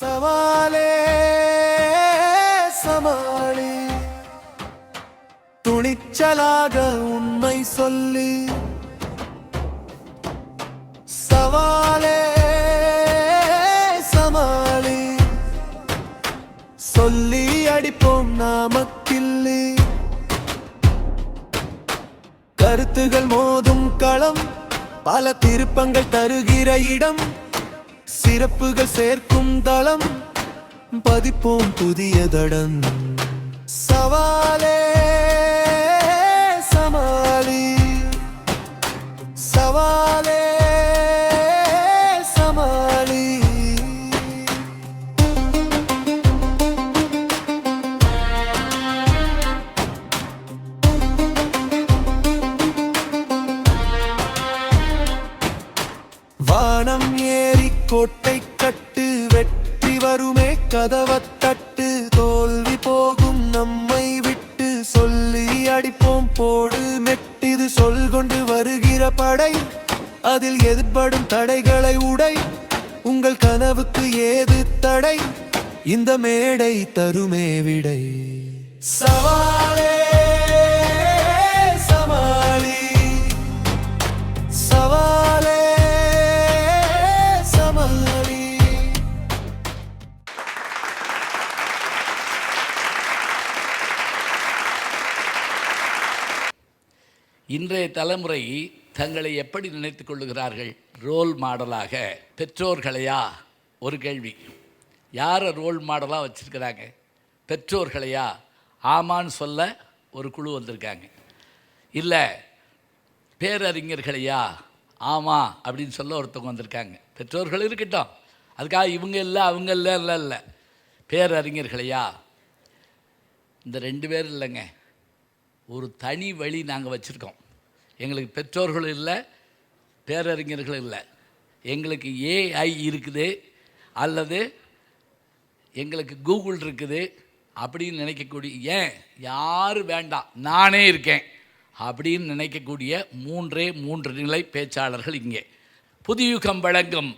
சவாலே சமாளி, துணிச்சலாக உண்மை சொல்லி. சவாலே சமாளி, சொல்லி அடிப்போம் நாமக்கில்லி. கருத்துகள் மோதும் களம், பல திருப்பங்கள் தருகிற இடம், சிறப்புகள் சேர்க்கும் தளம், பதிப்போம் புதிய தடம். சவாலே சமாளி, சவாலே சமாளி. வானம் ஏறி கோட்டை கட்டு, வெற்றி வருமே கதவத்தட்டு. தோல்வி போகும் நம்மை விட்டு, சொல்லி அடிப்போம் போடு மெட்டிது. சொல் கொண்டு வருகிற படை, அதில் எதிர்படும் தடைகளை உடை. உங்கள் கனவுக்கு ஏது தடை, இந்த மேடை தருமே விடை. சவாலே சமாளி, சவாலே சமாளி. இன்றைய தலைமுறை தங்களை எப்படி நினைத்து கொள்ளுகிறார்கள்? ரோல் மாடலாக பெற்றோர்களையா? ஒரு கேள்வி. யாரை ரோல் மாடலாக வச்சுருக்கிறாங்க? பெற்றோர்களையா? ஆமான்னு சொல்ல ஒரு குழு வந்திருக்காங்க. இல்லை பேரறிஞர்களையா? ஆமாம் அப்படின்னு சொல்ல ஒருத்தவங்க வந்திருக்காங்க. பெற்றோர்கள் இருக்கட்டும், அதுக்காக இவங்க இல்லை அவங்க இல்லை இல்லை இல்லை. பேரறிஞர்களையா? இந்த 2 பேர் இல்லைங்க, ஒரு தனி வழி நாங்கள் வச்சுருக்கோம். எங்களுக்கு பெற்றோர்கள் இல்லை, பேரறிஞர்கள் இல்லை. எங்களுக்கு ஏஐ இருக்குது, அல்லது எங்களுக்கு கூகுள் இருக்குது அப்படின்னு நினைக்கக்கூடிய, ஏன் யார் வேண்டாம் நானே இருக்கேன் அப்படின்னு நினைக்கக்கூடிய 3 நிலை பேச்சாளர்கள் இங்கே. புதுயுகம் வழங்கும்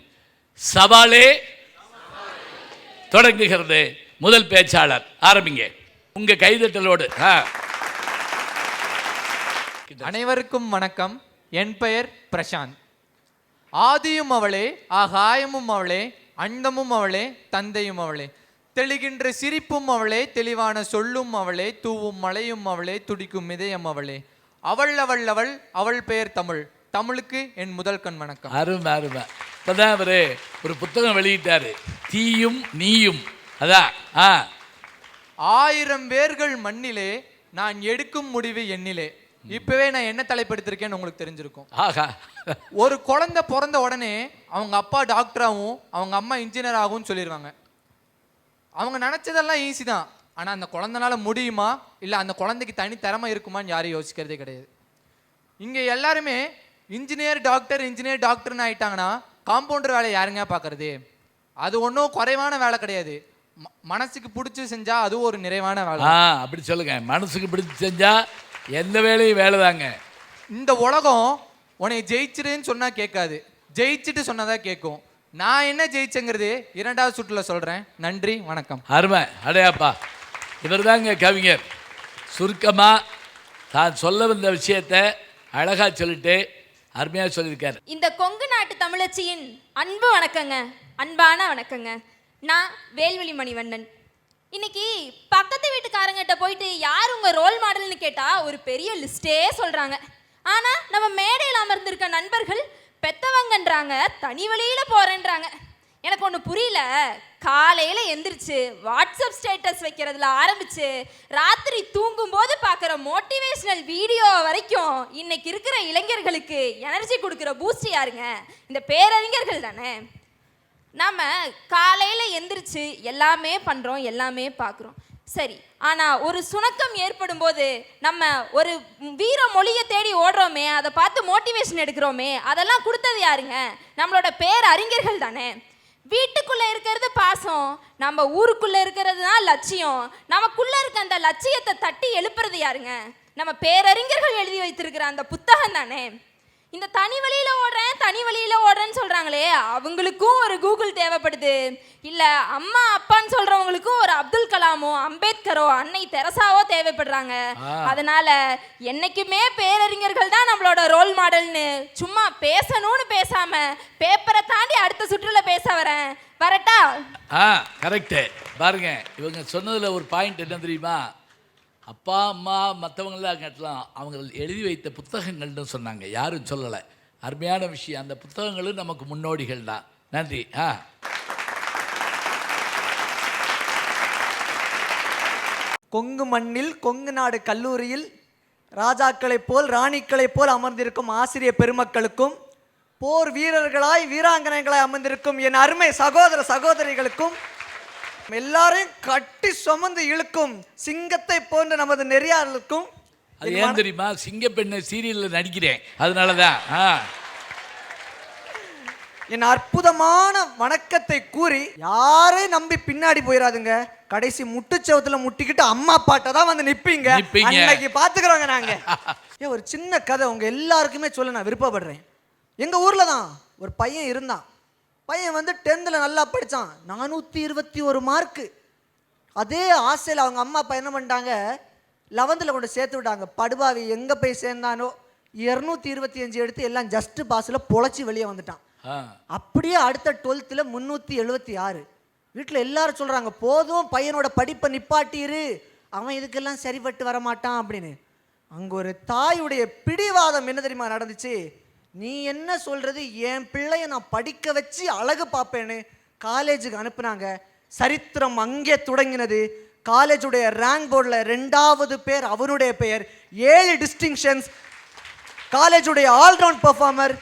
சவாலே தொடங்குகிறது. முதல் பேச்சாளர் ஆரம்பிங்க உங்க கைதட்டலோடு. அனைவருக்கும் வணக்கம். என் பெயர் பிரசாந்த். ஆதியும் அவளே, ஆகாயமும் அவளே, அண்டமும் அவளே, தந்தையும் அவளே, தெளிகின்ற சிரிப்பும் அவளே, தெளிவான சொல்லும் அவளே, தூவும் மழையும் அவளே, துடிக்கும் இதயம் அவளே. அவள் அவள் அவள், அவள் பெயர் தமிழ். தமிழுக்கு என் முதல் கண் வணக்கம். அருமை அருமை. இப்போதான் அவரு ஒரு புத்தகம் வெளியிட்டாரு, தீயும் நீயும். அதான் 1000 வேர்கள் மண்ணிலே, நான் எடுக்கும் முடிவு எண்ணிலே. இப்பவே நான் என்ன தலைப்படுத்திருக்கேன்னு உங்களுக்கு தெரிஞ்சிருக்கும். ஒரு குழந்தை பிறந்த உடனே அவங்க அப்பா டாக்டராகவும் அவங்க அம்மா இன்ஜினியராகவும் சொல்லிடுவாங்க. அவங்க நினைச்சதெல்லாம் ஈஸி தான். ஆனால் அந்த குழந்தைனால முடியுமா, இல்லை அந்த குழந்தைக்கு தனி திறமை இருக்குமான்னு யாரும் யோசிக்கிறதே கிடையாது. இங்கே எல்லாருமே இன்ஜினியர் டாக்டர்னு ஆயிட்டாங்கன்னா காம்பவுண்டர் வேலையை யாருங்க பார்க்கறது? அது ஒன்றும் குறைவான வேலை கிடையாது. மனசுக்கு பிடிச்சி செஞ்சா அது ஒரு நிறைவான வேலை. அப்படி சொல்லுங்க. மனசுக்கு பிடிச்சி செஞ்சா எந்த வேலையும் வேலை தாங்க. இந்த உலகம் உன்னை ஜெயிச்சிருன்னு சொன்னா கேட்காது, ஜெயிச்சுட்டு சொன்னதா கேட்கும். நான் என்ன ஜெயிச்சேங்கிறது 2வது சுற்றுல சொல்றேன். நன்றி, வணக்கம். அருமை. அடையாப்பா, இவர் தாங்க கவிஞர். சுருக்கமா தான் சொல்ல வந்த விஷயத்தை அழகா சொல்லிட்டு அருமையா சொல்லியிருக்காரு. இந்த கொங்கு நாட்டு தமிழச்சியின் அன்பு வணக்கங்க, அன்பான வணக்கங்க. நான் வேல்வெளி மணிவண்ணன். இன்னைக்கு பக்கத்து வீட்டுக்காரங்கிட்ட போயிட்டு யார் உங்க ரோல் மாடல்னு கேட்டா ஒரு பெரிய லிஸ்டே சொல்றாங்க. ஆனா நம்ம மேடையில் அமர்ந்திருக்க நண்பர்கள் பெத்தவங்கன்றாங்க, தனி வழியில போறேன்றாங்க. எனக்கு ஒன்று புரியல. காலையில எந்திரிச்சு வாட்ஸ்அப் ஸ்டேட்டஸ் வைக்கிறதுல ஆரம்பிச்சு ராத்திரி தூங்கும் போது பார்க்குற மோட்டிவேஷனல் வீடியோ வரைக்கும் இன்னைக்கு இருக்கிற இளைஞர்களுக்கு எனர்ஜி கொடுக்குற பூஸ்ட் யாருங்க? இந்த பேரறிஞர்கள் தானே. நம்ம காலையில் எந்திரிச்சு எல்லாமே பண்ணுறோம், எல்லாமே பார்க்குறோம், சரி. ஆனால் ஒரு சுணக்கம் ஏற்படும் போது நம்ம ஒரு வீர மொழியை தேடி ஓடுறோமே, அதை பார்த்து மோட்டிவேஷன் எடுக்கிறோமே, அதெல்லாம் கொடுத்தது யாருங்க? நம்மளோட பேரறிஞர்கள் தானே. வீட்டுக்குள்ளே இருக்கிறது பாசம், நம்ம ஊருக்குள்ளே இருக்கிறது தான் லட்சியம். நமக்குள்ளே இருக்க அந்த லட்சியத்தை தட்டி எழுப்புறது யாருங்க? நம்ம பேரறிஞர்கள் எழுதி வைத்திருக்கிற அந்த புத்தகம் தானே. இந்த தனி வழியில் ஓடுறேன், தனி வழியில ஓடுறேன்னு சொல்றாங்களே அவங்களுக்கும் ஒரு கூகுள் தேவைப்படுது. இல்ல அம்மா அப்பான்னு சொல்றவங்களுக்கும் ஒரு அப்துல் கலாமோ அம்பேத்கரோ அன்னை தெரசாவோ தேவைப்படுறாங்க. அதனால என்னைக்குமே பேரறிஞர்கள் தான் நம்மளோட ரோல் மாடல்னு சும்மா பேசணும்னு பேசாம பேப்பரை தாண்டி அடுத்த சுற்றுல பேச வரட்டா? கரெக்டு. பாருங்க, இவங்க சொன்னதுல ஒரு பாயிண்ட் என்ன தெரியுமா? அப்பா அம்மா மற்றவங்களாம் கட்டலாம் அவங்க எழுதி வைத்த புத்தகங்கள்னு சொன்னாங்க, யாரும் சொல்லலை. அருமையான விஷயம். அந்த புத்தகங்களும் நமக்கு முன்னோடிகள் தான். நன்றி. கொங்கு மண்ணில் கொங்கு நாடு கல்லூரியில் ராஜாக்களைப் போல் ராணிக்களைப் போல் அமர்ந்திருக்கும் ஆசிரியர் பெருமக்களுக்கும் போர் வீரர்களாய் வீராங்கனைகளாய் அமர்ந்திருக்கும் என் அருமை சகோதர சகோதரிகளுக்கும் எல்லாரையும் கட்டி சுமந்து இழுக்கும் சிங்கத்தை போன்ற நமது நெறியாளர்களுக்கும். அது ஏன் தெரியுமா? சிங்கப்பெண்ணை சீரியலில் நடிக்கிறேன், அதனாலதான். என் அற்புதமான வணக்கத்தை கூறி யாரையும் நம்பி பின்னாடி போயிடாதுங்க. கடைசி முட்டுச்சவத்துல முட்டிக்கிட்டு அம்மா பாட்டை தான் வந்து நிப்பீங்க. அன்னைக்கு பாத்துக்கிறோங்க நாங்க. ஒரு சின்ன கதை உங்க எல்லாருக்குமே சொல்ல நான் விருப்பப்படுறேன். எங்க ஊர்ல தான் ஒரு பையன் இருந்தான். பையன் வந்து 10th நல்லா படித்தான், 421 மார்க்கு. அதே ஆசையில் அவங்க அம்மா அப்பா என்ன பண்ணிட்டாங்க, 11th கொண்டு சேர்த்து விட்டாங்க. படுபாவி எங்கே போய் சேர்ந்தானோ 225 எடுத்து எல்லாம் ஜஸ்ட் பாஸில் பொழைச்சி வெளியே வந்துட்டான். அப்படியே அடுத்த 12th 376. வீட்டில் எல்லாரும் சொல்கிறாங்க, போதும் பையனோட படிப்பை நிப்பாட்டிரு, அவன் இதுக்கெல்லாம் சரிப்பட்டு வரமாட்டான் அப்படின்னு. அங்கே ஒரு தாயுடைய பிடிவாதம் என்ன தெரியுமா நடந்துச்சு? நீ என்ன சொல்கிறது, என் பிள்ளைய நான் படிக்க வச்சு அழகு பார்ப்பேன்னு காலேஜுக்கு அனுப்புனாங்க. சரித்திரம் அங்கே தொடங்கினது. காலேஜுடைய ரேங்க் போர்டில் 2வது பேர் அவனுடைய பெயர். 7 டிஸ்டிங்ஷன்ஸ். காலேஜுடைய all-round performer.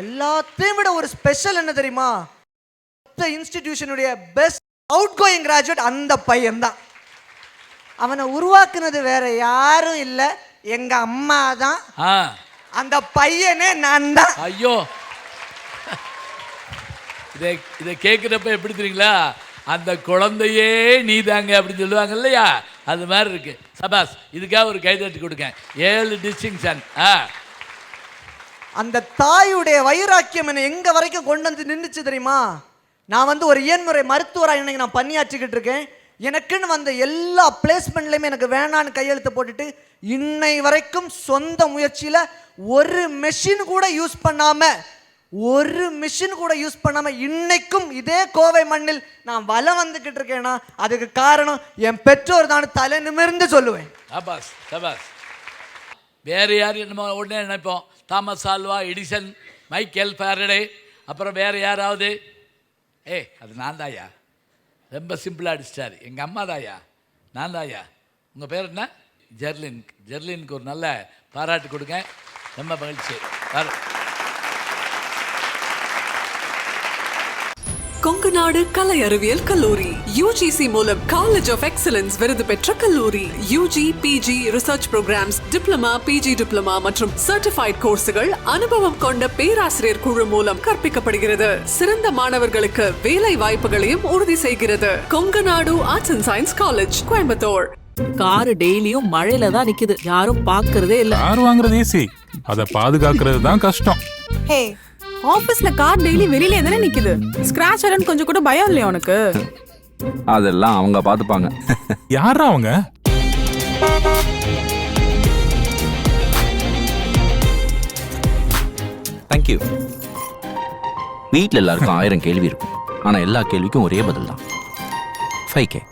எல்லாத்தையும் விட ஒரு ஸ்பெஷல் என்ன தெரியுமா? இன்ஸ்டிடியூஷனுடைய பெஸ்ட் அவுட் கோயிங் கிராஜுவேட் அந்த பையன் தான். அவனை உருவாக்குனது வேற யாரும் இல்லை, எங்க அம்மா தான். அந்த பையனே நான் தான். ஐயோ, இதை கேட்குறப்ப எப்படி தெரியுங்களா? அந்த குழந்தையே நீதாங்க அப்படின்னு சொல்லுவாங்க இல்லையா? அது மாதிரி இருக்கு. சபாஸ், இதுக்காக ஒரு கைதட்டி கொடுங்க. 7 டிஸ்டிங்ஷன். அந்த தாயுடைய வைராக்கியம் என்னை எங்க வரைக்கும் கொண்டு வந்து நின்றுச்சு தெரியுமா? நான் வந்து ஒரு இயன்முறை மருத்துவராக இன்னைக்கு நான் பணியாற்றிக்கிட்டு இருக்கேன். எனக்குன்னு வந்த எல்லா பிளேஸ்மெண்ட்லையுமே எனக்கு வேணான்னு கையெழுத்து போட்டுட்டு இன்னை வரைக்கும் சொந்த முயற்சியில் ஒரு மெஷின் கூட யூஸ் பண்ணாம இன்னைக்கும் இதே கோவை மண்ணில் நான் வலம் வந்துக்கிட்டு இருக்கேன்னா அதுக்கு காரணம் என் பெற்றோர் தான். தலை நிமிர்ந்து சொல்லுவேன். வேற யார் நம்ம உடனே நினைப்போம், Thomas Alva Edison, Michael Faraday, அப்புறம் வேற யாராவது. அது நான் தாயா, ரொம்ப சிம்பிளாக அடிச்சிட்டாரு. எங்கள் அம்மா தாயா, நான் தாயா. உங்கள் பேர் என்ன? ஜெர்லின். ஜெர்லினுக்கு ஒரு நல்ல பாராட்டு கொடுங்க. ரொம்ப மகிழ்ச்சி. கொங்கு நாடு கலை அறிவியல் கல்லூரி UGC மூலம் காலேஜ் ஆஃப் எக்ஸலன்ஸ் விருது பெற்ற கல்லூரி. UG, PG, research programs, diploma, PG diploma மற்றும் சர்டிஃபைட் கோர்ஸுகள் அனுபவம் கொண்ட பேராசிரியர் குழு மூலம் கற்பிக்கப்படுகிறது. சிறந்த மாணவர்களுக்கு வேலை வாய்ப்புகளையும் உறுதி செய்கிறது. கொங்கு நாடு arts and science college, Coimbatore. Car டெய்லியும் மழையில தான் நிக்குது, யாரும் பாக்குறதே இல்ல. கார் வாங்குறது ஈஸி, அத பாதுகாக்கிறது தான் கஷ்டம். ஹே, ஆபீஸ்ல கார் டெய்லி வெளியில தானே நிக்குது, ஸ்கிராட்ச் ஆறன்னு கொஞ்சம் கூட பயம் இல்லையா உனக்கு? அதெல்லாம் அவங்க பாத்துப்பாங்க. யாரா அவங்க? தேங்க்யூ. வீட்டில் எல்லாருக்கும் 1000 கேள்வி இருக்கும், ஆனா எல்லா கேள்விக்கும் ஒரே பதில் தான். 5K.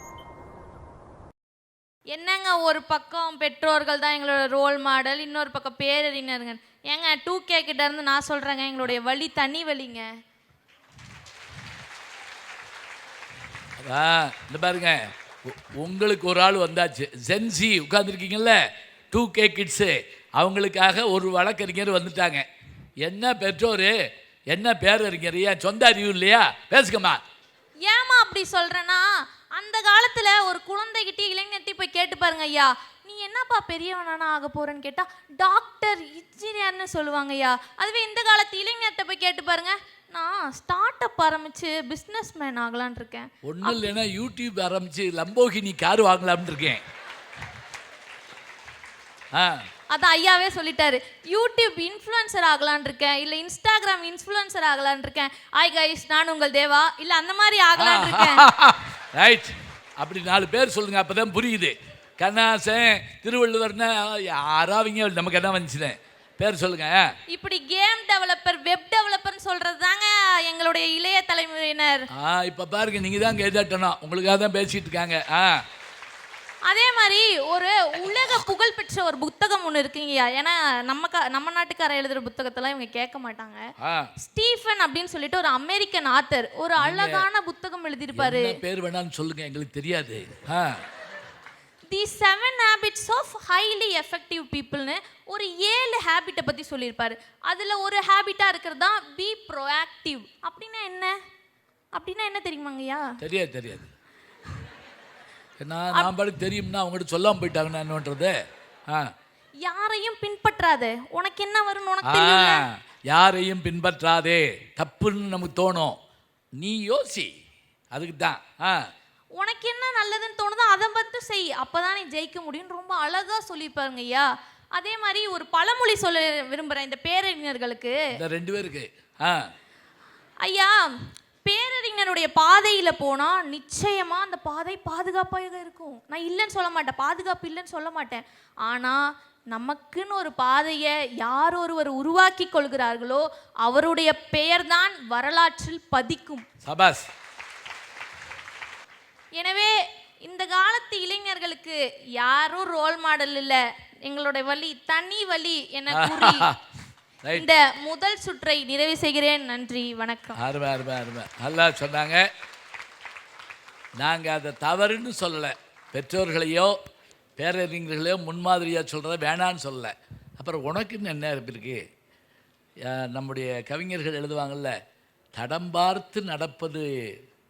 என்னங்க, ஒரு பக்கம் பெற்றோர்கள் தான் எங்களோட ரோல் மாடல், இன்னொரு பக்கம் பேரறிஞருங்க. ஏங்க 2K கிட்ட இருந்து நான் சொல்றேங்க, எங்களுடைய வழி தனி வழிங்க. இந்த பாருங்க, உங்களுக்கு ஒரு ஆள் வந்தாச்சு. ஜென்சி உட்காந்துருக்கீங்கல்ல, 2K கிட்ஸு, அவங்களுக்காக ஒரு வழக்கறிஞர் வந்துட்டாங்க. என்ன பெற்றோர், என்ன பேரறிஞர், ஏன் சொந்த அறிவு இல்லையா? பேசுங்கம்மா. ஏமா அப்படி சொல்றேன்னா, அந்த காலத்துல ஒரு குழந்தைகிட்டே இளைஞர்கிட்ட போய் கேட்டு பாருங்க, ஐயா நீ என்னப்பா பெரியவனானா ஆக போறேன்னு கேட்டா டாக்டர், இன்ஜினியர்னு சொல்லுவாங்க ஐயா. அதுவே இந்த காலத்து இளைஞர்கிட்ட போய் கேட்டு பாருங்க, நான் ஸ்டார்ட் அப் ஆரம்பிச்சு பிஸ்னஸ் மேன் ஆகலான் இருக்கேன். ஒன்றும் இல்லைன்னா யூடியூப் ஆரம்பிச்சு லம்போகினி கார் வாங்கலாம்னு இருக்கேன். அதான் ஐயாவே சொல்லிட்டாரு, யூடியூப் இன்ஃப்ளூயன்சர் ஆகலான் இருக்கேன், இல்லை இன்ஸ்டாகிராம் இன்ஃப்ளூயன்சர் ஆகலான் இருக்கேன். ஹாய் கைஸ், நான் உங்கள் தேவா, இல்லை அந்த மாதிரி ஆகலான் இருக்கேன். ரைட், அப்படி 4 பேர் சொல்லுங்க, அப்பதான் புரியுது. கண்ணாசன், திருவள்ளுவர்னா யாராவீங்க, நமக்கு என்ன வந்துச்சுன்னு பேர் சொல்லுங்க. இப்படி கேம் டெவலப்பர், வெப் டெவலப்பர்னு சொல்றது தாங்க எங்களுடைய இளைய தலைமுறையினர். இப்ப பாருங்க, நீங்க தான் கேட்டாட்டணும், உங்களுக்காக தான் பேசிட்டு இருக்காங்க. அதே மாதிரி ஒரு உலக புகழ்பெற்ற ஒரு புத்தகம் ஒன்று இருக்குங்கய்யா. ஏன்னா நம்ம நாட்டுக்கார எழுதுற புத்தகத்தெல்லாம் இவங்க கேட்க மாட்டாங்க. ஸ்டீஃபன் அப்படின்னு சொல்லிட்டு ஒரு அமெரிக்கன் ஆத்தர் ஒரு அழகான புத்தகம் எழுதியிருப்பாரு. பேர் வேணான்னு சொல்லுங்க, எங்களுக்கு தெரியாது. தி 7 ஹேபிட்ஸ் ஆஃப் ஹைலி எஃபெக்டிவ் பீப்புள்னு ஒரு 7 ஹேபிட்டை பற்றி சொல்லியிருப்பாரு. அதில் ஒரு ஹேபிட்டாக இருக்கிறது தான் பி ப்ரோஆக்டிவ். அப்படின்னா என்ன தெரியுமாங்கய்யா? தெரியாது. நான் பாட்டுக்கு தெரியும்னா அவங்ககிட்ட சொல்லாமல் போயிட்டாங்கன்னா என்னன்றது. யாரையும் பின்பற்றாதே, உனக்கு என்ன வரும்னு உனக்கு தெரியும். யாரையும் பின்பற்றாதே, தப்புன்னு நமக்கு தோணும், நீ யோசி, அதுக்கு தான். உனக்கு என்ன நல்லதுன்னு தோணுதோ அதை மட்டும் செய், அப்போதான் நீ ஜெயிக்க முடியும். ரொம்ப அழகாக சொல்லியிருப்பாருங்க ஐயா. அதே மாதிரி ஒரு பழமொழி சொல்ல விரும்புகிறேன் இந்த பேரறிஞர்களுக்கு. 2 பேருக்கு ஐயா, பேரறிஞருடைய பாதையில் போனால் நிச்சயமாக அந்த பாதை பாதுகாப்பாக இருக்கும். நான் இல்லைன்னு சொல்ல மாட்டேன், பாதுகாப்பு இல்லைன்னு சொல்ல மாட்டேன். ஆனால் நமக்குன்னு ஒரு பாதையை யார் ஒருவர் உருவாக்கி கொள்கிறார்களோ அவருடைய பெயர்தான் வரலாற்றில் பதிக்கும். சபாஸ். எனவே இந்த காலத்து இளைஞர்களுக்கு யாரும் ரோல் மாடல் இல்லை, எங்களுடைய வழி தனி வழி என கூறி இந்த முதல் சுற்றை நிறைவு செய்கிறேன். நன்றி, வணக்கம். அருமை. நல்லா சொன்னாங்க. நாங்கள் அதை தவறுன்னு சொல்லலை, பெற்றோர்களையோ பேரறிஞர்களையோ முன்மாதிரியாக சொல்கிறத வேணான்னு சொல்லலை. அப்புறம் உனக்குன்னு என்ன இருக்கு? நம்முடைய கவிஞர்கள் எழுதுவாங்கள்ல, தடம் பார்த்து நடப்பது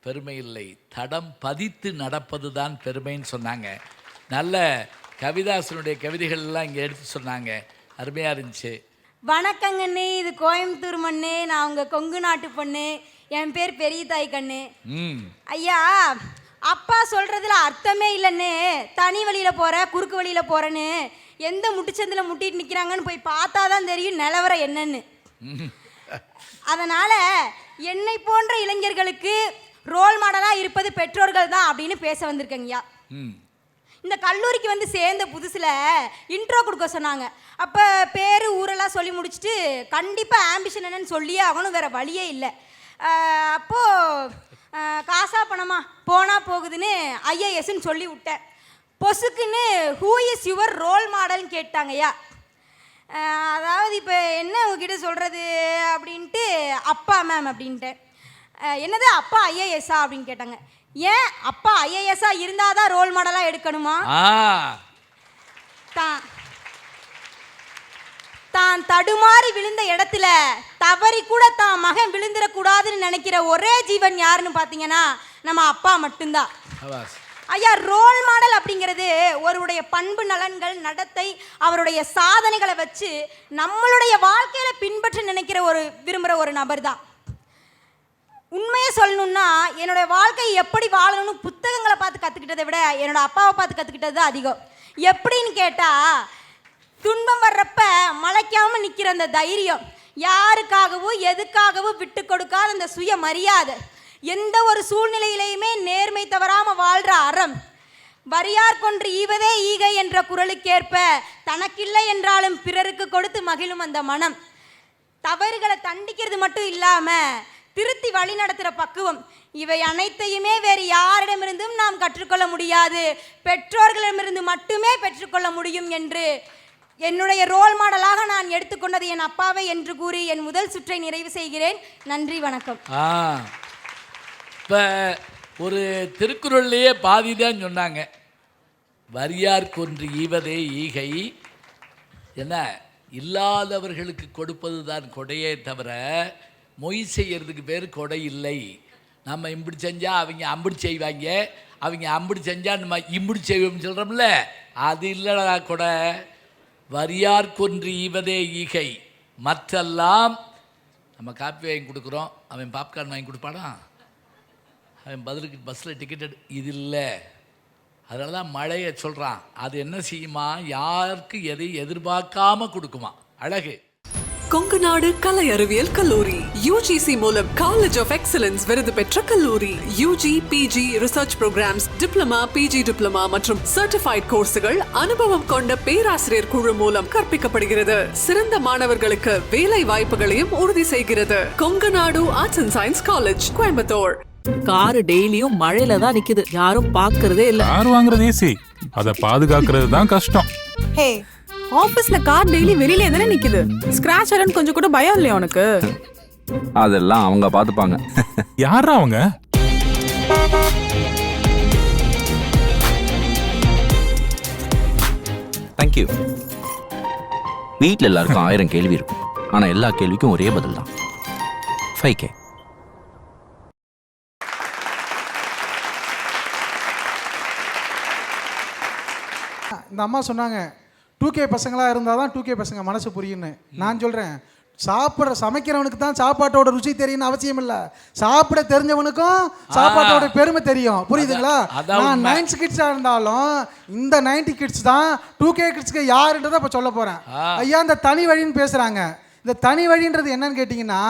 பெருமை இல்லை, தடம் பதித்து நடப்பது தான் பெருமைன்னு சொன்னாங்க. நல்ல கவிதாசனுடைய கவிதைகள் எல்லாம் இங்கே எடுத்து சொன்னாங்க, அருமையாக இருந்துச்சு. வணக்கங்கண்ணே, இது கோயம்புத்தூர் மண்ணு, நான் உங்க கொங்கு நாட்டு பொண்ணு, என் பேர் பெரிய தாய் கண்ணு. ஐயா, அப்பா சொல்றதுல அர்த்தமே இல்லைன்னு தனி வழியில போற குறுக்கு வழியில போறேன்னு எந்த முட்டுச்சந்தில முட்டிட்டு நிக்கிறாங்கன்னு போய் பார்த்தாதான் தெரியும் நிலவரம் என்னன்னு. அதனால என்னை போன்ற இளைஞர்களுக்கு ரோல் மாடலா இருப்பது பெற்றோர்கள் தான் அப்படின்னு பேச வந்திருக்கேங்கய்யா. இந்த கல்லூரிக்கு வந்து சேர்ந்த புதுசில் இன்ட்ரோ கொடுக்க சொன்னாங்க. அப்போ பேர் ஊரெல்லாம் சொல்லி முடிச்சுட்டு கண்டிப்பாக ஆம்பிஷன் என்னன்னு சொல்லியே அவனும் வேறு வழியே இல்லை. அப்போது காசா பணமா போனால் போகுதுன்னு ஐஏஎஸ்ன்னு சொல்லி விட்டேன். பொசுக்குன்னு ஹூ இஸ் யுவர் ரோல் மாடல்னு கேட்டாங்கய்யா. அதாவது இப்போ என்ன உங்ககிட்ட சொல்கிறது அப்படின்ட்டு அப்பா மேம் அப்படின்ட்டேன். என்னது அப்பா ஐஏஎஸ்ஸா அப்படின்னு கேட்டாங்க. ஏன் அப்பா ஐஏஎஸ்ஸா இருந்தாதான் ரோல் மாடலா எடுக்கணுமா? தான் தடுமாறி விழுந்த இடத்துல தவறி கூட தான் மகன் விழுந்துடக்கூடாதுன்னு நினைக்கிற ஒரே ஜீவன் யாருன்னு பார்த்தீங்கன்னா நம்ம அப்பா மட்டும்தான். ஐயா, ரோல் மாடல் அப்படிங்கிறது ஒருவருடைய பண்பு நலன்கள் நடத்தை அவருடைய சாதனைகளை வச்சு நம்மளுடைய வாழ்க்கையில பின்பற்ற நினைக்கிற விரும்புகிற ஒரு நபர் தான். உண்மையை சொல்லணும்னா என்னோட வாழ்க்கையை எப்படி வாழணும்னு புத்தகங்களை பார்த்து கற்றுக்கிட்டதை விட என்னோட அப்பாவை பார்த்து கற்றுக்கிட்டது தான் அதிகம். எப்படின்னு கேட்டால், துன்பம் வர்றப்ப மலைக்காமல் நிற்கிற அந்த தைரியம், யாருக்காகவும் எதுக்காகவும் விட்டு கொடுக்காத அந்த சுய மரியாதை, எந்த ஒரு சூழ்நிலையிலையுமே நேர்மை தவறாமல் வாழ்கிற அறம், வரியார் கொன்று ஈவதே ஈகை என்ற குரலுக்கேற்ப தனக்கில்லை என்றாலும் பிறருக்கு கொடுத்து மகிழும் அந்த மனம், தவறுகளை தண்டிக்கிறது மட்டும் இல்லாமல் திருத்தி வழி நடத்துகிற பக்குவம், இவை அனைத்தையுமே வேறு யாரிடமிருந்தும் நாம் கற்றுக்கொள்ள முடியாது, பெற்றோர்களிடமிருந்து மட்டுமே பெற்றுக்கொள்ள முடியும் என்று என்னுடைய ரோல் மாடலாக நான் எடுத்துக்கொண்டது என் அப்பாவை என்று கூறி என் முதல் சுற்றை நிறைவு செய்கிறேன். நன்றி, வணக்கம். இப்போ ஒரு திருக்குறள்லேயே பாதி தான் சொன்னாங்க, வரியார் கொன்று ஈவதே ஈகை, என்ன இல்லாதவர்களுக்கு கொடுப்பது தான் கொடையே தவிர மொய் செய்யறதுக்கு பேர் கொடை இல்லை. நம்ம இப்படி செஞ்சால் அவங்க அம்படி செய்வாங்க, அவங்க அம்படி செஞ்சால் நம்ம இம்படி செய்வோம்னு சொல்கிறோம்ல, அது இல்லைடா கொடை. வரியார் கொன்று ஈவதே ஈகை, மற்றெல்லாம் நம்ம காப்பி வாங்கி கொடுக்குறோம், அவன் பாப்கார்ன் வாங்கி கொடுப்பானா, அவன் பதிலுக்கு பஸ்ஸில் டிக்கெட் இது இல்லை, அதனால தான் மழையை சொல்கிறான். அது என்ன செய்யுமா, யாருக்கு எதை எதிர்பார்க்காம கொடுக்குமா. அழகு. கொங்குநாடு கலை அறிவியல் கல்லூரி UGC மூலம் காலேஜ் ஆஃப் எக்ஸலன்ஸ் விருது பெற்ற கல்லூரி. UG, PG, research programs, diploma, PG diploma மற்றும் சர்டிஃபைட் கோர்ஸுகள் அனுபவம் கொண்ட பேராசிரியர் குழு மூலம் கற்பிக்கப்படுகிறது. சிறந்த மாணவர்களுக்கு வேலை வாய்ப்புகளையும் உறுதி செய்கிறது. Kongunadu arts and science college, Coimbatore. Car டெய்லியும் மழையில தான் நிக்குது, யாரும் பாக்குறதே இல்ல. கார் வாங்குறது ஈஸி, அதை பாதுகாக்கிறது தான் கஷ்டம். ஹே, ஆபீஸ்ல கார் டெய்லி வெளியில தானே நிக்குது. ஸ்கிராட்ச் ஆறன்னு கொஞ்சம் கூட பயம் இல்லையா உனக்கு? அதெல்லாம் அவங்க பாத்துப்பாங்க. யாரா அவங்க? தேங்க்யூ. வீட்டில் எல்லாருக்கும் 1000 கேள்வி இருக்கும், ஆனா எல்லா கேள்விக்கும் ஒரே பதில் தான். 5K. இந்த அம்மா சொன்னாங்க 2K பசங்களாக இருந்தால் தான் 2K பசங்க மனசு புரியுன்னு. நான் சொல்கிறேன், சமைக்கிறவனுக்கு தான் சாப்பாட்டோட ருச்சி தெரியும்னு அவசியம் இல்லை, சாப்பிட தெரிஞ்சவனுக்கும் சாப்பாட்டோட பெருமை தெரியும். புரியுதுங்களா? நான் 90s கிட்ஸாக இருந்தாலும் இந்த 90 கிட்ஸ் தான் 2K கிட்ஸ்க்கு யாருன்றதை இப்போ சொல்ல போகிறேன். ஐயா, இந்த தனி வழின்னு பேசுகிறாங்க. இந்த தனி வழின்றது என்னன்னு கேட்டிங்கன்னா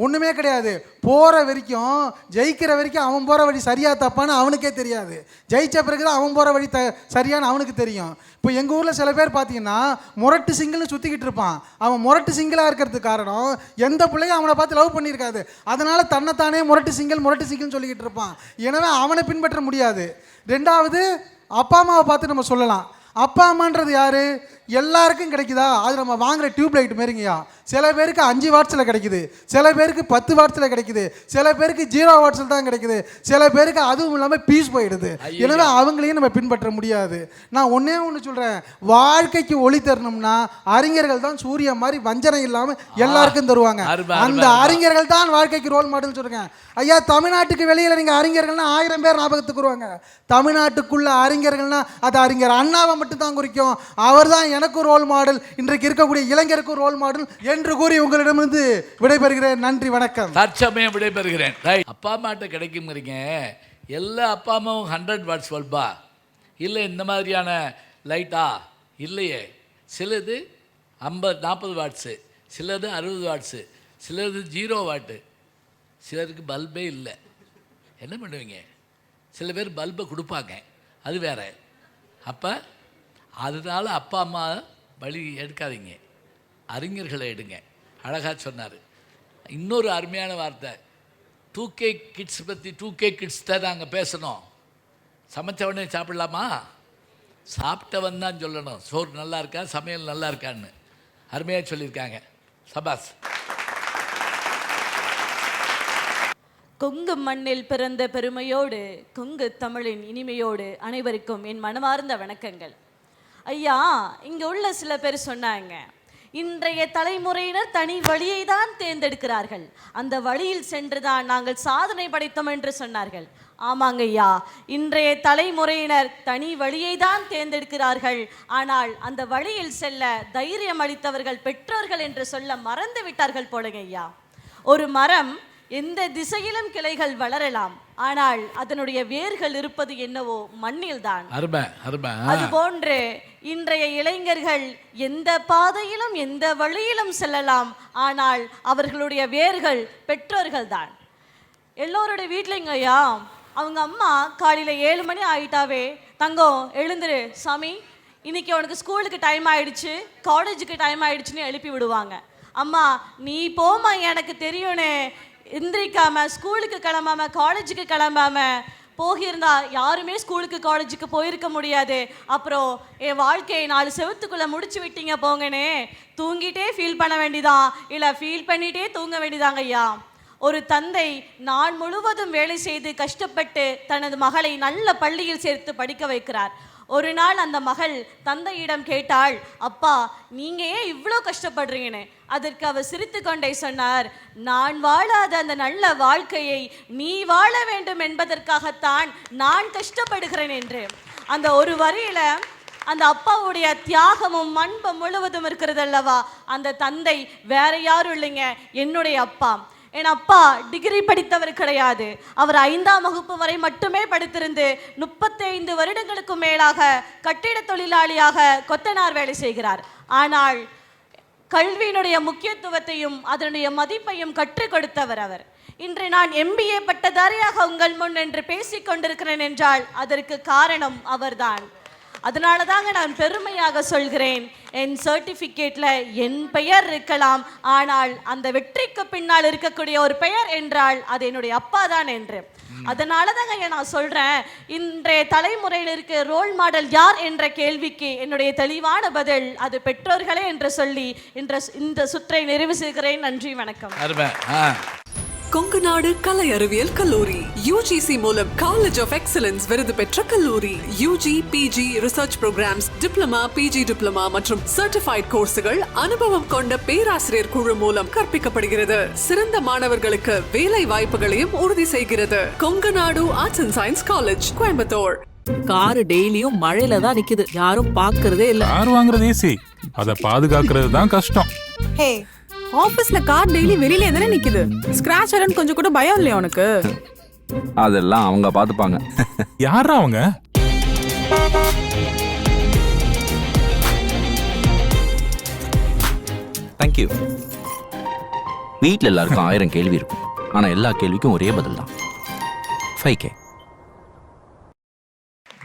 ஒன்றுமே கிடையாது. போகிற வரைக்கும், ஜெயிக்கிற வரைக்கும் அவன் போகிற வழி சரியா தப்பான்னு அவனுக்கே தெரியாது. ஜெயிச்ச பிறகு தான் அவன் போகிற வழி சரியான்னு அவனுக்கு தெரியும். இப்போ எங்கள் ஊரில் சில பேர் பார்த்தீங்கன்னா முரட்டு சிங்கிள்னு சுற்றிக்கிட்டு இருப்பான். அவன் முரட்டு சிங்கிளாக இருக்கிறதுக்கு காரணம் எந்த பிள்ளையும் அவனை பார்த்து லவ் பண்ணியிருக்காது. அதனால் தன்னைத்தானே முரட்டு சிங்கிள்னு சொல்லிக்கிட்டு இருப்பான். எனவே அவனை பின்பற்ற முடியாது. ரெண்டாவது, அப்பா அம்மாவை பார்த்து நம்ம சொல்லலாம். அப்பா அம்மான்றது யாரு? எல்லாருக்கும் கிடைக்குதா? அது நம்ம வாங்குற டியூப் லைட் மாரிங்கய்யா. சில பேருக்கு 5 வாட்ஸில் கிடைக்குது, சில பேருக்கு 10 வாட்ஸில் கிடைக்குது, சில பேருக்கு 0 வாட்ஸில் தான் கிடைக்குது, சில பேருக்கு அதுவும் இல்லாமல் பீஸ் போயிடுது. எனவே அவங்களையும் நம்ம பின்பற்ற முடியாது. நான் ஒன்றே ஒன்று சொல்கிறேன், வாழ்க்கைக்கு ஒளி தரணும்னா அறிஞர்கள் தான் சூரியன் மாதிரி வஞ்சனை இல்லாமல் எல்லாருக்கும் தருவாங்க. அந்த அறிஞர்கள் தான் வாழ்க்கைக்கு ரோல் மாடல்னு சொல்கிறேன். ஐயா, தமிழ்நாட்டுக்கு வெளியில் நீங்கள் அறிஞர்கள்னா 1000 பேர் ஞாபகத்துக்கு வருவாங்க. தமிழ்நாட்டுக்குள்ள அறிஞர்கள்னா அது அறிஞர் அண்ணாவை மட்டும் தான் குறிக்கும். அவர் தான் எனக்கும் ரோல் மாடல், இன்றைக்கு இருக்கக்கூடிய இளைஞருக்கும் ரோல் மாடல் என்று கூறி உங்களிடமிருந்து விடைபெறுகிறேன். நன்றி, வணக்கம். தற்சமயம் விடைபெறுகிறேன். அப்பா அம்மாட்ட கிடைக்குங்கிறீங்க. எல்லா அப்பா அம்மாவும் 100 வாட்ஸ் பல்பா இல்லை இந்த மாதிரியான லைட்டா இல்லையே. சிலது 40 வாட்ஸு, சிலது 60 வாட்ஸு, சிலது 0 வாட்டு, சிலருக்கு பல்பே இல்லை. என்ன பண்ணுவீங்க? சில பேர் பல்பை கொடுப்பாங்க, அது வேற. அப்போ அதனால அப்பா அம்மா வழி எடுக்காதீங்க, அறிஞர்களை எடுங்க. அழகாக சொன்னார். இன்னொரு அருமையான வார்த்தை, 2K கிட்ஸ் பற்றி. 2K கிட்ஸ் தான் நாங்கள் பேசணும். சமைச்சவனே சாப்பிடலாமா? சாப்பிட்டவன் தான் சொல்லணும் சோறு நல்லா இருக்கா, சமையல் நல்லா இருக்கான்னு. அருமையாக சொல்லியிருக்காங்க. சபாஸ். கொங்கு மண்ணில் பிறந்த பெருமையோடு, கொங்கு தமிழின் இனிமையோடு அனைவருக்கும் என் மனமார்ந்த வணக்கங்கள். ஐயா, இங்கே உள்ள சில பேர் சொன்னாங்க, இன்றைய தலைமுறையினர் தனி வழியை தான் தேர்ந்தெடுக்கிறார்கள், அந்த வழியில் சென்றுதான் நாங்கள் சாதனை படைத்தோம் என்று சொன்னார்கள். ஆமாங்க ஐயா, இன்றைய தலைமுறையினர் தனி வழியை தான் தேர்ந்தெடுக்கிறார்கள். ஆனால் அந்த வழியில் செல்ல தைரியம் அளித்தவர்கள் பெற்றோர்கள் என்று சொல்ல மறந்து விட்டார்கள் போலங்க ஐயா. ஒரு மரம் எந்த திசையிலும் கிளைகள் வளரலாம், ஆனால் அதனுடைய வேர்கள் இருப்பது என்னவோ மண்ணில் தான். அதுபோன்று இன்றைய இளைஞர்கள் எந்த பாதையிலும் எந்த வழியிலும் செல்லலாம், ஆனால் அவர்களுடைய வேர்கள் பெற்றோர்கள் தான். எல்லோருடைய வீட்லைங்கய்யா, அவங்க அம்மா காலையில் 7 மணி ஆகிட்டாவே, தங்கம் எழுந்துரு சாமி, இன்னைக்கு உனக்கு ஸ்கூலுக்கு டைம் ஆயிடுச்சு, காலேஜுக்கு டைம் ஆயிடுச்சுன்னு எழுப்பி விடுவாங்க. அம்மா நீ போமா, எனக்கு தெரியும்னு எந்திரிக்காம ஸ்கூலுக்கு கிளம்பாம காலேஜுக்கு கிளம்பாம போகியிருந்தா யாருமே ஸ்கூலுக்கு காலேஜுக்கு போயிருக்க முடியாது. அப்புறம் என் வாழ்க்கையை 4 செவத்துக்குள்ளே முடிச்சு விட்டீங்க போங்கன்னு தூங்கிட்டே ஃபீல் பண்ண வேண்டியதான், இல்லை ஃபீல் பண்ணிகிட்டே தூங்க வேண்டியதாங்க ஐயா. ஒரு தந்தை நாள் முழுவதும் வேலை செய்து கஷ்டப்பட்டு தனது மகளை நல்ல பள்ளியில் சேர்த்து படிக்க வைக்கிறார். ஒரு நாள் அந்த மகள் தந்தையிடம் கேட்டாள், அப்பா நீங்க ஏன் இவ்வளோ கஷ்டப்படுறீங்கன்னு. அதற்கு அவர் சிரித்து கொண்டே சொன்னார், நான் வாழாத அந்த நல்ல வாழ்க்கையை நீ வாழ வேண்டும் என்பதற்காகத்தான் நான் கஷ்டப்படுகிறேன் என்று. அந்த ஒரு வரியில அந்த அப்பாவுடைய தியாகமும் அன்பும் முழுவதும் இருக்கிறது அல்லவா. அந்த தந்தை வேற யாரும் இல்லைங்க, என்னுடைய அப்பா. என் அப்பா டிகிரி படித்தவர் கிடையாது. அவர் 5ஆம் வகுப்பு வரை மட்டுமே படித்திருந்து 35 வருடங்களுக்கு மேலாக கட்டிட தொழிலாளியாக கொத்தனார் வேலை செய்கிறார். ஆனால் கல்வியினுடைய முக்கியத்துவத்தையும் அதனுடைய மதிப்பையும் கற்றுக் கொடுத்தவர் அவர். இன்று நான் MBA பட்டதாரியாக உங்கள் முன் என்று பேசிக் கொண்டிருக்கிறேன் என்றால் அதற்கு காரணம் அவர்தான். அதனால தாங்க நான் பெருமையாக சொல்கிறேன், என் சர்டிஃபிகேட்ல என் பெயர் இருக்கலாம், ஆனால் அந்த வெற்றிக்கு பின்னால் இருக்கக்கூடிய ஒரு பெயர் என்றால் அது என்னுடைய அப்பா தான் என்று. அதனால தாங்க நான் சொல்றேன், இன்றைய தலைமுறையில் இருக்க ரோல் மாடல் யார் என்ற கேள்விக்கு என்னுடைய தெளிவான பதில் அது பெற்றோர்களே என்று சொல்லி இந்த சுற்றை நிறைவு செய்கிறேன். நன்றி, வணக்கம். கொங்குநாடு கலை அறிவியல் கல்லூரி UGC மூலம் காலேஜ் ஆஃப் எக்ஸலன்ஸ் விருது பெற்ற கல்லூரி. UG, PG, research programs, diploma, PG diploma மற்றும் சர்டிஃபைட் கோர்ஸுகள் அனுபவம் கொண்ட பேராசிரியர் குழு மூலம் கற்பிக்கப்படுகிறது. சிறந்த மாணவர்களுக்கு வேலை வாய்ப்புகளையும் உறுதி செய்கிறது. Kongunadu arts and science college, Coimbatore. Car டெய்லியும் மழையில தான் நிக்குது, யாரும் பாக்குறதே இல்ல. கார் வாங்குறது ஈஸி, அதை பாதுகாக்கிறது தான் கஷ்டம். ஹே, ஆபீஸ்ல கார் டெய்லி வெளியிலே தானே நிக்குது. ஸ்கிராட்ச் ஆறன்னு கொஞ்சம் கூட பயம் இல்லையா உனக்கு? அதெல்லாம் அவங்க பாத்துப்பாங்க. யாரா அவங்க? தேங்க்யூ. வீட்டில் எல்லாருக்கும் 1000 கேள்வி இருக்கும், ஆனா எல்லா கேள்விக்கும் ஒரே பதில் தான். 5K.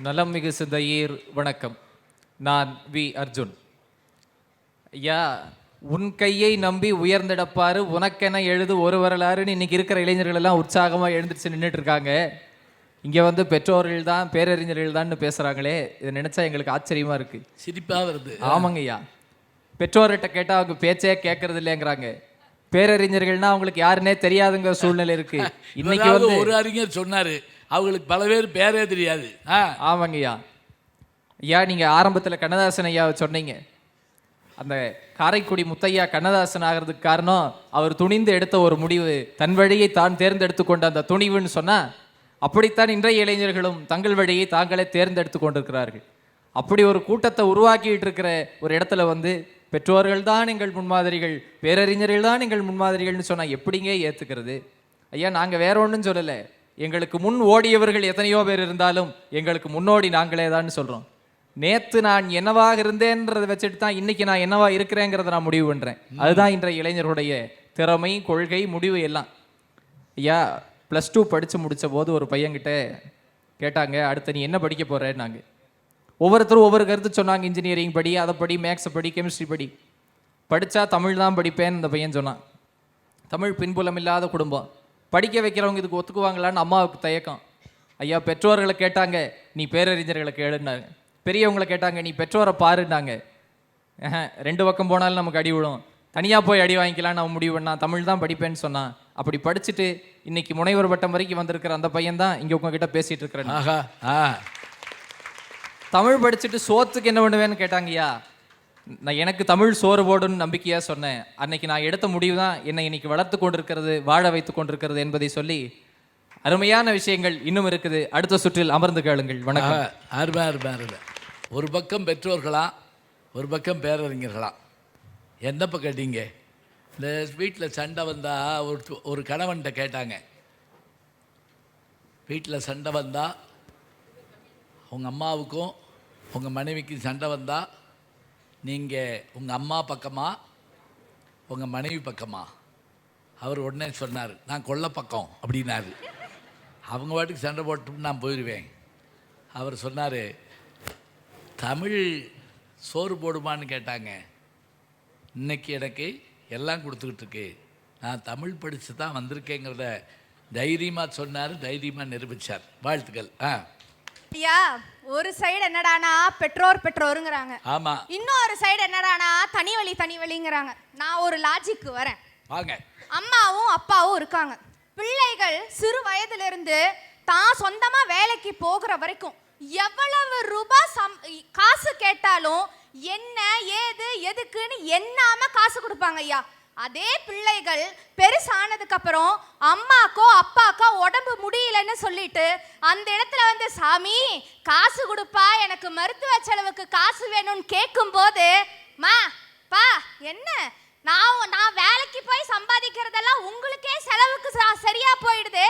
நலம் மிகு சிந்தையீர் வணக்கம். நான் வி. அர்ஜுன். ஐயா, உன் கையை நம்பி உயர்ந்திடப்பாரு, உனக்கென எழுது ஒரு வரலாறுன்னு இன்னைக்கு இருக்கிற இளைஞர்கள் எல்லாம் உற்சாகமாக எழுந்திரிச்சு நின்றுட்டு இருக்காங்க. இங்கே வந்து பெற்றோர்கள் தான் பேரறிஞர்கள் தான் பேசுகிறாங்களே, இதை நினச்சா எங்களுக்கு ஆச்சரியமாக இருக்குது, சிரிப்பாக வருது. ஆமாங்க ஐயா, பெற்றோர்கிட்ட கேட்டால் அவங்க பேச்சே கேட்கறது இல்லைங்கிறாங்க. பேரறிஞர்கள்னா அவங்களுக்கு யாருன்னே தெரியாதுங்க சூழ்நிலை இருக்கு. இன்னைக்கு வந்து ஒரு அறிஞர் சொன்னார், அவங்களுக்கு பல பேர் பேரே தெரியாது. ஆமாங்க ஐயா. ஐயா, நீங்கள் ஆரம்பத்தில் கண்ணதாசன் ஐயாவை சொன்னீங்க. அந்த காரைக்குடி முத்தையா கண்ணதாசன் ஆகிறதுக்கு காரணம் அவர் துணிந்து எடுத்த ஒரு முடிவு, தன் வழியை தான் தேர்ந்தெடுத்து கொண்ட அந்த துணிவுன்னு சொன்னால், அப்படித்தான் இன்றைய இளைஞர்களும் தங்கள் வழியை தாங்களே தேர்ந்தெடுத்து கொண்டிருக்கிறார்கள். அப்படி ஒரு கூட்டத்தை உருவாக்கிட்டு இருக்கிற ஒரு இடத்துல வந்து பெற்றோர்கள் தான் எங்கள் முன்மாதிரிகள், பேரறிஞர்கள் தான் எங்கள் முன்மாதிரிகள்னு சொன்னால் எப்படிங்க ஏற்றுக்கிறது? ஐயா, நாங்கள் வேற ஒன்றும் சொல்லலை, எங்களுக்கு முன் ஓடியவர்கள் எத்தனையோ பேர் இருந்தாலும் எங்களுக்கு முன்னோடி நாங்களே தான் சொல்கிறோம். நேற்று நான் என்னவாக இருந்தேன்றதை வச்சுட்டு தான் இன்னைக்கு நான் என்னவா இருக்கிறேங்கிறத நான் முடிவு பண்ணுறேன். அதுதான் இன்றைய இளைஞருடைய திறமை, கொள்கை, முடிவு எல்லாம். ஐயா, +2 படித்து முடித்த போது ஒரு பையன்கிட்ட கேட்டாங்க, அடுத்து நீ என்ன படிக்க போகிறேன்னாங்க. ஒவ்வொருத்தரும் ஒவ்வொரு கருத்து சொன்னாங்க. இன்ஜினியரிங் படி, அதை படி, மேக்ஸை படி, கெமிஸ்ட்ரி படி. படித்தா தமிழ் தான் படிப்பேன்னு அந்த பையன் சொன்னான். தமிழ் பின்புலம் இல்லாத குடும்பம், படிக்க வைக்கிறவங்க இதுக்கு ஒத்துக்குவாங்களான்னு அம்மாவுக்கு தயக்கம். ஐயா, பெற்றோர்களை கேட்டாங்க, நீ பேரறிஞர்களை கேளுன்னாங்க. பெரியவங்களை கேட்டாங்க, நீ பெற்றோரை பாருன்னாங்க. 2 பக்கம் போனாலும் நமக்கு அடி விடும், தனியாக போய் அடி வாங்கிக்கலான்னு அவன் முடிவு பண்ணான். தமிழ் தான் படிப்பேன்னு சொன்னான். அப்படி படிச்சுட்டு இன்னைக்கு முனைவர் பட்டம் வரைக்கும் வந்திருக்கிற அந்த பையன் தான் இங்கே உங்ககிட்ட பேசிட்டு இருக்கிறேன். தமிழ் படிச்சுட்டு சோத்துக்கு என்ன பண்ணுவேன்னு கேட்டாங்கய்யா. நான் எனக்கு தமிழ் சோறு போடுன்னு நம்பிக்கையாக சொன்னேன். அன்னைக்கு நான் எடுத்த முடிவு தான் என்னை இன்னைக்கு வளர்த்து கொண்டிருக்கிறது, வாழ வைத்து கொண்டிருக்கிறது என்பதை சொல்லி அருமையான விஷயங்கள் இன்னும் இருக்குது. அடுத்த சுற்றில் அமர்ந்து கேளுங்கள். வணக்கம். அருமை. ஒரு பக்கம் பெற்றோர்களா, ஒரு பக்கம் பேரறிஞர்களா, என்னப்போ கேட்டீங்க? இந்த வீட்டில் சண்டை வந்தால் ஒரு கணவன்கிட்ட கேட்டாங்க, வீட்டில் சண்டை வந்தால் உங்கள் அம்மாவுக்கும் உங்கள் மனைவிக்கும் சண்டை வந்தால் நீங்கள் உங்கள் அம்மா பக்கமா உங்கள் மனைவி பக்கமா? அவர் உடனே சொன்னார், நான் கொல்லை பக்கம் அப்படின்னாரு. அவங்க வாட்டுக்கு சண்டை போட்டு நான் போயிடுவேன். அவர் சொன்னார், தமிழ் சோறு போடுமான்னு கேட்டாங்க, இன்னைக்கு எனக்கு எல்லாம் கொடுத்துக்கிட்டு இருக்கு, நான் தமிழ் படித்து தான் வந்திருக்கேங்கிறத தைரியமாக சொன்னார், தைரியமாக நிரூபித்தார். வாழ்த்துக்கள். ஐயா, ஒரு சைடு என்னடானா பெற்றோருங்கிறாங்க, ஆமா, இன்னொரு சைடு என்னடானா தனி வழிங்கிறாங்க. நான் ஒரு லாஜிக்கு வரேன். வாங்க. அம்மாவும் அப்பாவும் இருக்காங்க. பிள்ளைகள் சிறு வயதிலிருந்து தான் சொந்தமா வேலைக்கு போகிற வரைக்கும் எவ்வளவு ரூபாய் காசு கேட்டாலும் என்ன ஏது எதுக்குன்னு எண்ணாம காசு கொடுப்பாங்க ஐயா. அதே பிள்ளைகள் பெருசானதுக்கு அப்புறம் அம்மாக்கோ அப்பாக்கோ உடம்பு முடியலன்னு சொல்லிட்டு அந்த இடத்துல வந்து சாமி காசு கொடுப்பா, எனக்கு மருத்துவ செலவுக்கு காசு வேணும்னு கேட்கும் போது, மா பா என்ன நான் வேலைக்கு போய் சம்பாதிக்கிறதெல்லாம் உங்களுக்கே செலவு அளவுக்கு சரியா போயிடுது,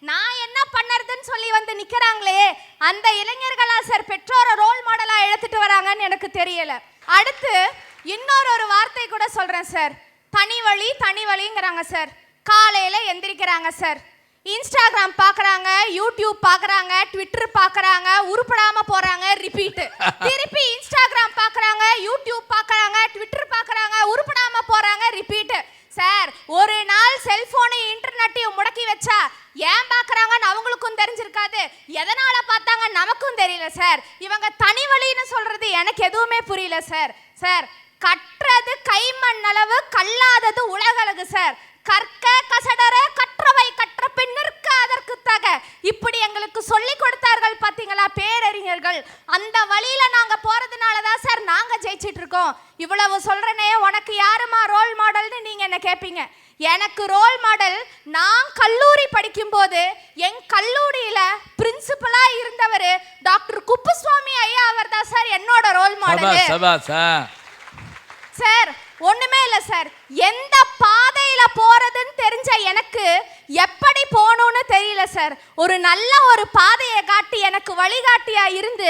நான் என்ன பண்ணறதுன்னு சொல்லி வந்து நிக்கிறாங்களே, அந்த இளைஞர்களா சார் பெற்றோரை ரோல் மாடலா எடுத்துட்டு வராங்கன்னு எனக்கு தெரியல. அடுத்து இன்னொரு வார்த்தை கூட சொல்றேன் சார், தனி வழிங்கிறாங்க சார். காலையில எந்திரிக்கிறாங்க சார், இன்ஸ்டாகிராம் பார்க்குறாங்க, யூடியூப் பார்க்குறாங்க, ட்விட்டர் பார்க்குறாங்க, உருப்படாமல் போகிறாங்க, ரிப்பீட்டு. திருப்பி இன்ஸ்டாகிராம் பார்க்குறாங்க, யூடியூப் பார்க்குறாங்க, ட்விட்டர் பார்க்குறாங்க, உருப்படாமல் போகிறாங்க, ரிப்பீட்டு. சார், ஒரு நாள் செல்ஃபோனையும் இன்டர்நெட்டையும் முடக்கி வச்சா ஏன் பார்க்குறாங்கன்னு அவங்களுக்கும் தெரிஞ்சிருக்காது, எதனால் பார்த்தாங்க நமக்கும் தெரியல சார். இவங்க தனி வழின்னு சொல்கிறது எனக்கு எதுவுமே புரியல சார். சார், கற்றது கைமண் அளவு, கல்லாதது உலகளவு சார். கற்க கசடர கற்றவை கற்ற பின் நிற்க அதற்கு தக, இப்படி எங்களுக்கு சொல்லி கொடுத்தார்கள் பாத்தீங்களா பேரறிஞர்கள். அந்த வழியில நாங்க போறதுனால தான் சார் நாங்க ஜெயிச்சிட்டு இருக்கோம். இவ்வளவு சொல்றனே, உனக்கு யாருமா ரோல் மாடல்னு நீங்க என்ன கேட்பீங்க. எனக்கு ரோல் மாடல், நான் கல்லூரி படிக்கும் போது என் கல்லூரியில பிரின்சிபலா இருந்தவர் டாக்டர் குப்புசுவாமி ஐயா அவர் தான் சார் என்னோட ரோல் மாடல். சார், ஒண்ணுமே இல்ல சார், எந்த பாதையில போறதுன்னு தெரிஞ்ச எனக்கு எப்படி போகணும்னு தெரியல சார். ஒரு நல்ல ஒரு பாதையை காட்டி எனக்கு வழிகாட்டியா இருந்து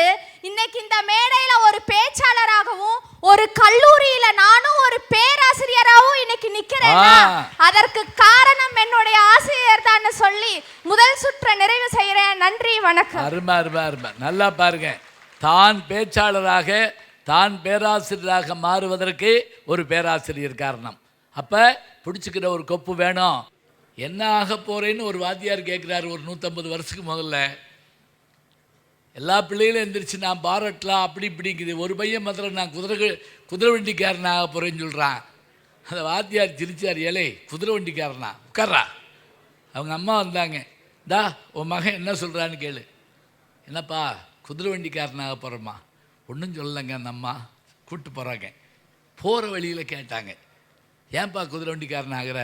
இன்னைக்கு இந்த மேடையில ஒரு பேச்சாளராகவும் ஒரு கல்லூரியில நானும் ஒரு பேராசிரியராகவும் இன்னைக்கு நிக்கிறேன்னா அதற்கு காரணம் என்னுடைய ஆசிரியர் தான் சொல்லி முதல் சுற்றை நிறைவு செய்யறேன். நன்றி, வணக்கம். அருமை அருமை அருமை. நல்லா பாருங்க, தான் பேச்சாளராக தான் பேராசிரியராக மாறுவதற்கு ஒரு பேராசிரியர் காரணம். அப்போ பிடிச்சிக்கிற ஒரு கொப்பு வேணும். என்ன ஆக போகிறேன்னு ஒரு வாத்தியார் கேட்குறாரு ஒரு 150 வருஷத்துக்கு முதல்ல. எல்லா பிள்ளைகளும் எந்திரிச்சு நான் பாராட்டலாம் அப்படி இப்படிங்குது. ஒரு பையன் மாத்திரம் நான் குதிரை வண்டிக்காரன் ஆக போகிறேன்னு சொல்கிறான். அந்த வாத்தியார் சிரிச்சார், ஏலே குதிரை வண்டிக்காரனா உட்கார்றா. அவங்க அம்மா வந்தாங்க, டா உன் மகன் என்ன சொல்கிறான்னு கேளு. என்னப்பா குதிரை வண்டிக்காரனாக போகிறோம்மா. ஒன்றும் சொல்லலைங்க, அந்த அம்மா கூப்பிட்டு போகிறாங்க. போகிற வழியில் கேட்டாங்க, ஏன்பா குதிரை வண்டிக்காரன் ஆகிற?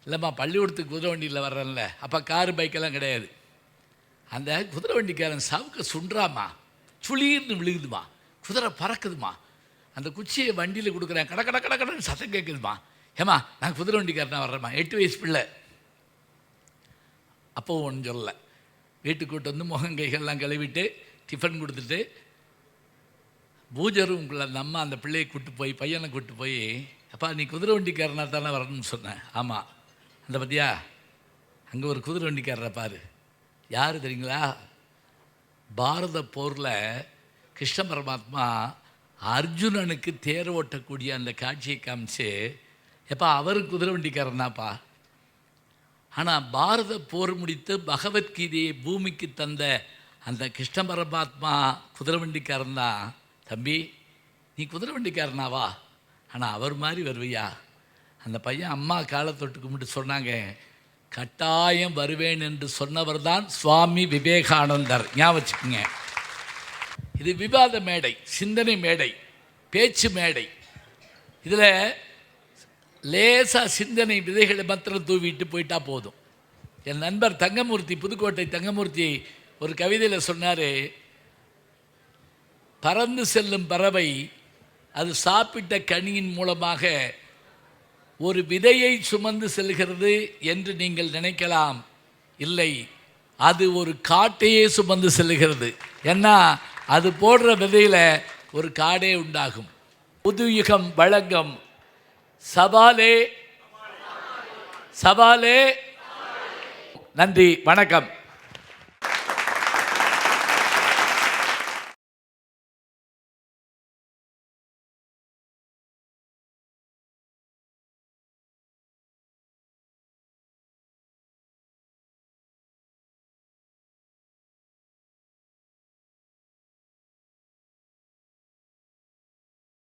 இல்லைம்மா பள்ளிக்கூடத்துக்கு குதிரை வண்டியில் வர்றேன்ல, அப்போ காரு பைக்கெல்லாம் கிடையாது. அந்த குதிரை வண்டிக்காரன் சவுக்க சுன்றாமா, சுளீர்னு விழுகுதுமா, குதிரை பறக்குதுமா, அந்த குச்சியை வண்டியில் கொடுக்குறேன், கட கட கட கடன்னு சத்தம் கேட்குதுமா. ஏம்மா நான் குதிரை வண்டிக்காரனாக வர்றேம்மா. 8 வயசு பிள்ளை. அப்போவும் ஒன்றும் சொல்லலை. வீட்டுக்கு கூட்டு வந்து முகங்கைகள்லாம் கழுவிட்டு டிஃபன் கொடுத்துட்டு பூஜை ரூம்குள்ள அந்த அம்மா அந்த பிள்ளையை கூப்பிட்டு போய் பையனை கூப்பிட்டு போய், அப்பா நீ குதிரை வண்டிக்காரனாக தானே வரணும்னு சொன்னேன். ஆமாம். அந்த பத்தியா அங்கே ஒரு குதிரை வண்டிக்காரரை பாரு. யார் தெரியுங்களா? பாரத போரில் கிருஷ்ண பரமாத்மா அர்ஜுனனுக்கு தேர் ஓட்டக்கூடிய அந்த காட்சியை காமிச்சு, எப்பா அவர் குதிரை வண்டிக்காரனாப்பா. ஆனால் பாரத போர் முடித்து பகவத்கீதையை பூமிக்கு தந்த அந்த கிருஷ்ண பரமாத்மா குதிரை வண்டிக்காரன் தான். தம்பி நீ குதிரை வண்டிக்காரனாவா, ஆனால் அவர் மாதிரி வருவியா? அந்த பையன் அம்மா காலை தொட்டு கும்பிட்டு சொன்னாங்க, கட்டாயம் வருவேன் என்று சொன்னவர் தான் சுவாமி விவேகானந்தர். ஞாபகம் வச்சுக்கோங்க. இது விவாத மேடை, சிந்தனை மேடை, பேச்சு மேடை. இதில் லேசாக சிந்தனை விதைகளை மாத்திரம் தூவிட்டு போயிட்டா போதும். என் நண்பர் தங்கமூர்த்தி, புதுக்கோட்டை தங்கமூர்த்தி ஒரு கவிதையில் சொன்னார், பறந்து செல்லும் பறவை அது சாப்பிட்ட கனியின் மூலமாக ஒரு விதையை சுமந்து செல்கிறது என்று நீங்கள் நினைக்கலாம். இல்லை, அது ஒரு காட்டையே சுமந்து செல்கிறது. ஏன்னா அது போடுற விதையில் ஒரு காடே உண்டாகும். புதுயுகம் வழங்கும் சவாலே சவாலே. நன்றி, வணக்கம்.